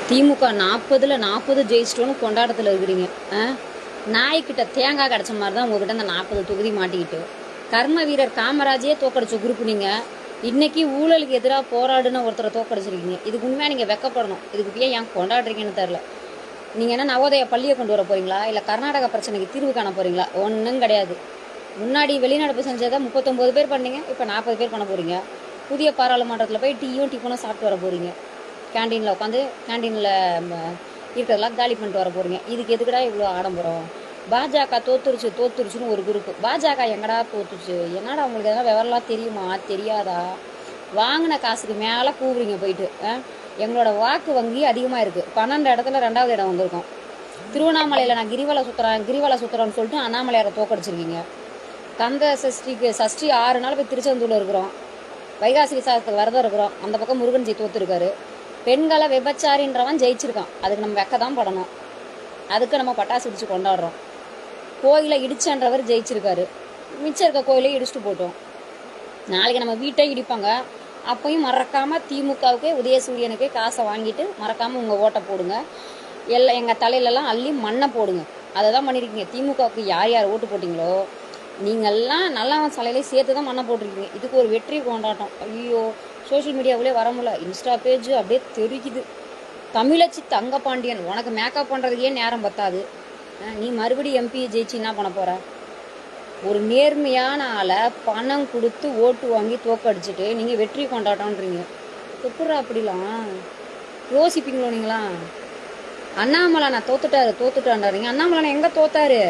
திமுக 40ல் 40 ஜெயிச்சிட்டோன்னு கொண்டாட்டத்தில் இருக்கிறீங்க. நாய்க்கிட்ட தேங்காய் கிடச்ச மாதிரி தான் உங்ககிட்ட அந்த 40 தொகுதி மாட்டிக்கிட்டு கர்ம வீரர் காமராஜே தோக்கடிச்ச குரூப் நீங்கள் இன்னைக்கு ஊழலுக்கு எதிராக போராடுன்னு ஒருத்தரை தோக்கடிச்சிருக்கீங்க. இதுக்கு உண்மையாக நீங்கள் வெக்கப்படணும். இதுக்கு ஏன் கொண்டாடுறீங்கன்னு தெரில. நீங்கள் என்ன நவோதய பள்ளியை கொண்டு வர போகிறீங்களா, இல்லை கர்நாடகா பிரச்சனைக்கு தீர்வு காண போகிறீங்களா? ஒன்றும் கிடையாது. முன்னாடி வெளிநடப்பு செஞ்சதை 39 பேர் பண்ணீங்க, இப்போ 40 பேர் பண்ண போகிறீங்க. புதிய பாராளுமன்றத்தில் போய் டீயும் டிஃபனும் சாப்பிட்டு வர போகிறீங்க. கேண்டீனில் உட்காந்து கேண்டீனில் இருக்கிறதெல்லாம் காலி பண்ணிட்டு வர போகிறீங்க. இதுக்கு எதுக்கடா இவ்வளோ ஆடம்பரம்? பாஜக தோத்துருச்சுன்னு ஒரு குரூப்பு. பாஜக எங்கடா தோத்துச்சு? என்னடா உங்களுக்கு எதனா விவரம்லாம் தெரியுமா தெரியாதா? வாங்கின காசுக்கு மேலே கூவுறீங்க போயிட்டு. எங்களோட வாக்கு வங்கி அதிகமாக இருக்குது. 12 இடத்துல 2வது இடம் வந்திருக்கோம். திருவண்ணாமலையில் நான் கிரிவல சுற்றுறேன்னு சொல்லிட்டு அண்ணாமலையாரை தோக்கடிச்சிருக்கீங்க. கந்த சஷ்டி 6 நாள் போய் திருச்செந்தூரில் இருக்கிறோம். வைகாசி விசாரத்துக்கு விரதம் இருக்கிறோம். அந்த பக்கம் முருகன்ஜி தோத்துருக்காரு. பெண்களை விபச்சாரின்றவன் ஜெயிச்சிருக்கான். அதுக்கு நம்ம வெக்க தான் படணும். அதுக்கு நம்ம பட்டாசு இடிச்சு கொண்டாடுறோம். கோயிலை இடிச்சன்றவர் ஜெயிச்சிருக்காரு. மிச்சம் இருக்க கோயிலை இடிச்சுட்டு போட்டோம். நாளைக்கு நம்ம வீட்டை இடிப்பாங்க. அப்பையும் மறக்காம திமுகவுக்கு உதயசூரியனுக்கு காசை வாங்கிட்டு மறக்காம உங்க ஓட்டை போடுங்க. எல்லாம் எங்க தலையிலலாம் அள்ளி மண்ணை போடுங்க. அதை தான் பண்ணியிருக்கீங்க. திமுகவுக்கு யார் யார் ஓட்டு போட்டிங்களோ நீங்கள்லாம் நல்லவன் தலையிலே சேர்த்து தான் மண்ணை போட்டிருக்கீங்க. இதுக்கு ஒரு வெற்றி கொண்டாட்டம். ஐயோ, சோஷியல் மீடியாவிலே வர முடியல. இன்ஸ்டா பேஜ் அப்படியே தெரிக்குது. தமிழச்சி தங்கபாண்டியன், உனக்கு மேக்கப் பண்ணுறதுக்கே நேரம் பத்தாது. நீ மறுபடியும் எம்பி ஜெயிச்சு என்ன பண்ண போகிற? ஒரு நேர்மையான ஆளை பணம் கொடுத்து ஓட்டு வாங்கி தோக்கடிச்சிட்டு நீங்கள் வெற்றி கொண்டாட்டன்றீங்க. எப்படா அப்படிலாம் யோசிப்பீங்களோ நீங்களா? அண்ணாமலை நான் தோத்துட்டான்றீங்க. அண்ணாமலை எங்கே தோத்தாரு?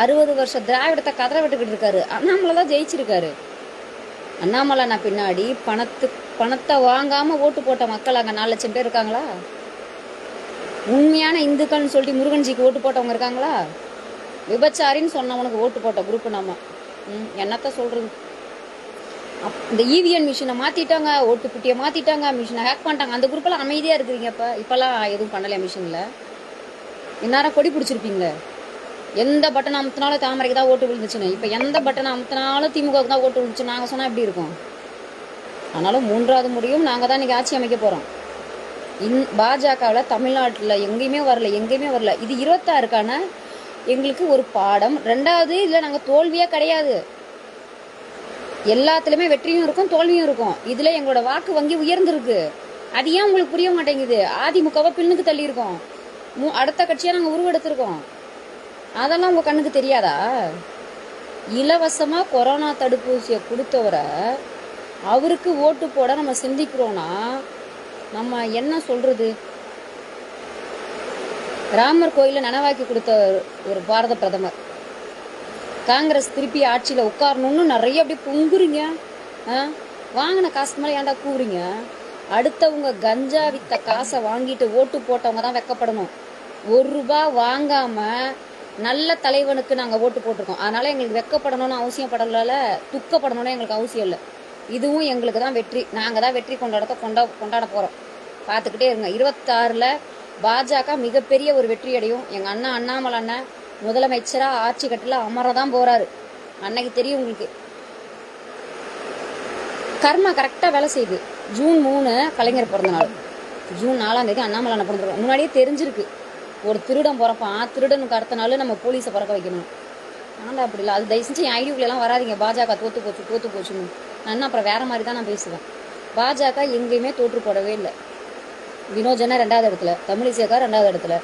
60 வருஷம் திராவிடத்தை கதற விட்டுக்கிட்டு இருக்காரு. அண்ணாமலை தான் ஜெயிச்சிருக்காரு. அண்ணாமலை நான் பின்னாடி பணத்தை வாங்காம ஓட்டு போட்ட மக்கள் அங்கே 4 லட்சம் பேர் இருக்காங்களா? உண்மையான இந்துக்கள்னு சொல்லிட்டு முருகன்ஜிக்கு ஓட்டு போட்டவங்க இருக்காங்களா? விபச்சாரின்னு சொன்னவனுக்கு ஓட்டு போட்ட குரூப் நம்ம. என்னத்த சொல்றது? இந்த இவிஎம் மிஷினை மாத்திட்டாங்க, ஓட்டு புட்டியை மாத்திட்டாங்க, மிஷினை ஹேக் பண்ணிட்டாங்க. அந்த குரூப்பெல்லாம் அமைதியா இருக்கிறீங்க. இப்பெல்லாம் எதுவும் பண்ணலையா மிஷின்ல? இந்நேரம் கொடி பிடிச்சிருப்பீங்களே. எந்த பட்டன் அமுத்தினாலும் தாமரைக்கு தான் ஓட்டு விழுந்துச்சுன்னு, இப்போ எந்த பட்டன் அமுத்தினாலும் திமுகவுக்கு தான் ஓட்டு விழுந்துச்சு நாங்கள் சொன்னால் எப்படி இருக்கும்? ஆனாலும் 3வது முடியும் நாங்கள் தான் இன்னைக்கு ஆட்சி அமைக்க போகிறோம். பாஜகவில் தமிழ்நாட்டில் எங்கேயுமே வரல. இது 26க்கான எங்களுக்கு ஒரு பாடம். 2வது இதில் நாங்கள் தோல்வியே கிடையாது. எல்லாத்துலேயுமே வெற்றியும் இருக்கும் தோல்வியும் இருக்கும். இதில் எங்களோட வாக்கு வங்கி உயர்ந்திருக்கு. அது ஏன் உங்களுக்கு புரிய மாட்டேங்குது? அதிமுகவை பின்னுக்கு தள்ளியிருக்கோம். அடுத்த கட்சியாக நாங்கள் உருவெடுத்திருக்கோம். அதெல்லாம் உங்கள் கண்ணுக்கு தெரியாதா? இலவசமாக கொரோனா தடுப்பூசியை கொடுத்தவரை அவருக்கு ஓட்டு போட நம்ம சிந்திக்கிறோன்னா நம்ம என்ன சொல்றது? ராமர் கோயிலை நனவாக்கி கொடுத்த ஒரு பாரத பிரதமர். காங்கிரஸ் திருப்பி ஆட்சியில் உட்காரணும்னு நிறைய அப்படி பொங்குறீங்க. வாங்கின காசு மேலே ஏன்டா கூவுறீங்க? அடுத்தவங்க கஞ்சா வித்த காசை வாங்கிட்டு ஓட்டு போட்டவங்க தான் வெக்கப்படணும். 1 ரூபாய் வாங்காம நல்ல தலைவனுக்கு நாங்கள் ஓட்டு போட்டிருக்கோம். அதனால எங்களுக்கு வெக்கப்படணும்னு அவசியம் படல, துக்கப்படணும்னு எங்களுக்கு அவசியம் இல்லை. இதுவும் எங்களுக்கு தான் வெற்றி. நாங்கள் தான் வெற்றி கொண்டாட போகிறோம். பார்த்துக்கிட்டே இருங்க. 26ல் பாஜக மிகப்பெரிய ஒரு வெற்றி அடையும். எங்கள் அண்ணா அண்ணாமலை அண்ணன் முதலமைச்சராக ஆட்சி கட்டில் அமரதான் போகிறாரு. அன்னைக்கு தெரியும் உங்களுக்கு. கர்மா கரெக்டாக வேலை செய்யுது. ஜூன் 3 கலைஞர் பிறந்த நாள். ஜூன் 4ஆம் தேதி அண்ணாமலை அண்ணன் பிறந்திருக்கோம். முன்னாடியே தெரிஞ்சிருக்கு. ஒரு திருடன் பிறப்பான், திருடனுக்கு அடுத்த நாள் நம்ம போலீஸை பிறக்க வைக்கணும். ஆண்டா அப்படி இல்லை. அது தயவு செஞ்சு என் ஐடியூக்குலாம் வராதிங்க. பாஜக தோத்து போச்சுன்னு. நான் அப்புறம் வேற மாதிரி தான் நான் பேசுவேன். பாஜக எங்கேயுமே தோற்று போடவே இல்லை. வினோஜனா 2வது இடத்துல, தமிழிசைக்கா 2வது இடத்துல.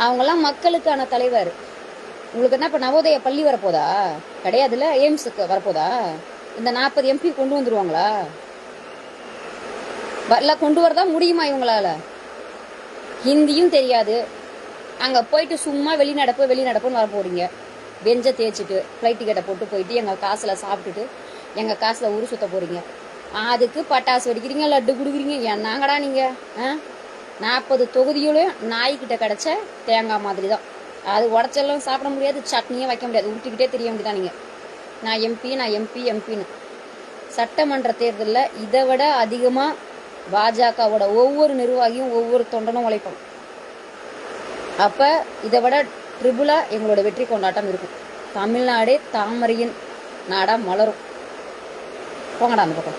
அவங்கெல்லாம் மக்களுக்கான தலைவர். உங்களுக்கு என்ன இப்போ நவோதய பள்ளி வரப்போதா? கிடையாதுல்ல. எய்ம்ஸுக்கு வரப்போதா? இந்த 40 எம்பி கொண்டு வந்துருவாங்களா? எல்லாம் கொண்டு வரதா முடியுமா இவங்களால? ஹிந்தியும் தெரியாது. அங்கே போயிட்டு சும்மா வெளிநடப்புன்னு வர போறீங்க. பெஞ்சை தேய்ச்சிட்டு ஃப்ளைட் டிக்கெட்டை போட்டு போயிட்டு எங்கள் காசில் சாப்பிட்டுட்டு எங்கள் காசில் ஊர் சுற்ற போகிறீங்க. அதுக்கு பட்டாசு வெடிக்கிறீங்க, லட்டு கொடுக்குறீங்க. என்னங்கடா நீங்கள்? 40 தொகுதியிலையும் நாய்கிட்ட கிடச்ச தேங்காய் மாதிரி தான். அது உடச்செல்லாம் சாப்பிட முடியாது, சட்னியும் வைக்க முடியாது. ஊட்டிக்கிட்டே தெரிய வேண்டியதான் நீங்கள். நான் எம்பின்னு. சட்டமன்ற தேர்தலில் இதை விட அதிகமாக பாஜகவோட ஒவ்வொரு நிர்வாகியும் ஒவ்வொரு தொண்டனும் உழைப்போம். அப்போ இதை விட ட்ரிபிளாக எங்களோட வெற்றி கொண்டாட்டம் இருக்கும். தமிழ்நாடே தாமரையின் நாடாக மலரும். போங்கடா அந்த பக்கம்.